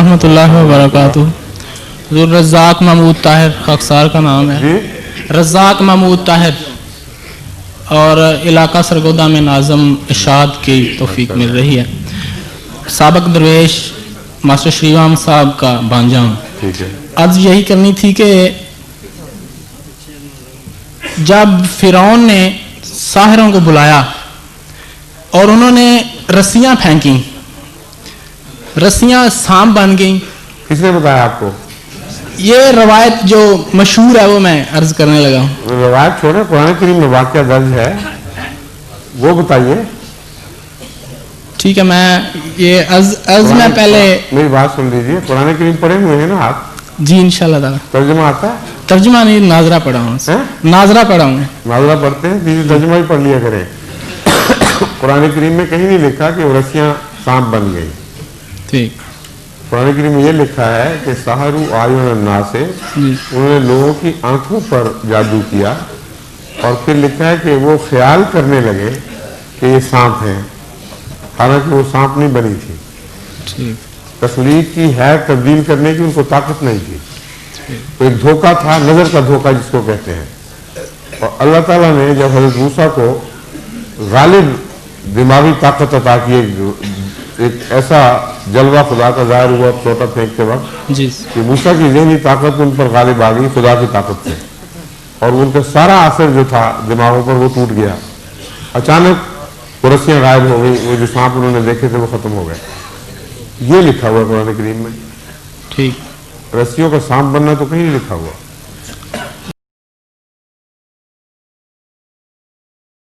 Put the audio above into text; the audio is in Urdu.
ورحمۃ اللہ وبرکاتہ. حضور رزاق محمود طاہر خاکسار کا نام ہے. رزاق محمود طاہر, اور علاقہ سرگودا میں ناظم ارشاد کی توفیق مل رہی ہے. سابق درویش ماسٹر شریوام صاحب کا بانجا ہوں. عرض یہی کرنی تھی کہ جب فرعون نے ساحروں کو بلایا اور انہوں نے رسیاں پھینکی, رسیاں سانپ بن گئیں. کس نے بتایا آپ کو؟ یہ روایت جو مشہور ہے وہ میں عرض کرنے لگا ہوں. روایت چھوڑے, قرآن کریم میں واقعہ درج ہے, وہ بتائیے. ٹھیک ہے, میں یہ عرض میں پہلے میری بات سن لیجیے. قرآن کریم پڑھے ہوئے ہیں نا آپ؟ جی انشاءاللہ تعالیٰ. ترجمہ آتا ہے؟ ترجمہ نہیں, ناظرہ پڑھا ہوں. ناظرہ پڑھا ہوں. ناظرہ پڑھتے ہیں, جی ترجمہ ہی پڑھ لیا کریں. قرآن کریم میں کہیں نہیں لکھا کہ وہ رسیاں سانپ بن گئی. ٹھیک. قرآن کریم میں یہ لکھا ہے کہ سحروا اعین الناس, انہوں نے لوگوں کی آنکھوں پر جادو کیا, اور پھر لکھا ہے کہ وہ خیال کرنے لگے کہ یہ سانپ ہیں, حالانکہ وہ سانپ نہیں بنی تھی. ٹھیک. تخلیق کی ہے تبدیل کرنے کی ان کو طاقت نہیں تھی. تو ایک دھوکہ تھا, نظر کا دھوکہ جس کو کہتے ہیں. اور اللہ تعالیٰ نے جب حضرت موسیٰ کو غالب دماغی طاقت عطا کی, ایک ایسا جلوہ خدا کا ظاہر ہوا چھوٹا پھینکتے وقت جی کہ موسیٰ کی ذہنی طاقت ان پر غالب آ گئی خدا کی طاقت سے, اور ان کا سارا اثر جو تھا دماغوں پر وہ ٹوٹ گیا. اچانک وہ رسیاں غائب ہو گئی, وہ جو سانپ انہوں نے دیکھے تھے وہ ختم ہو گئے. یہ لکھا ہوا ہے قرآن کریم میں. ٹھیک. رسیوں کا سانپ بننا تو کہیں نہیں لکھا ہوا.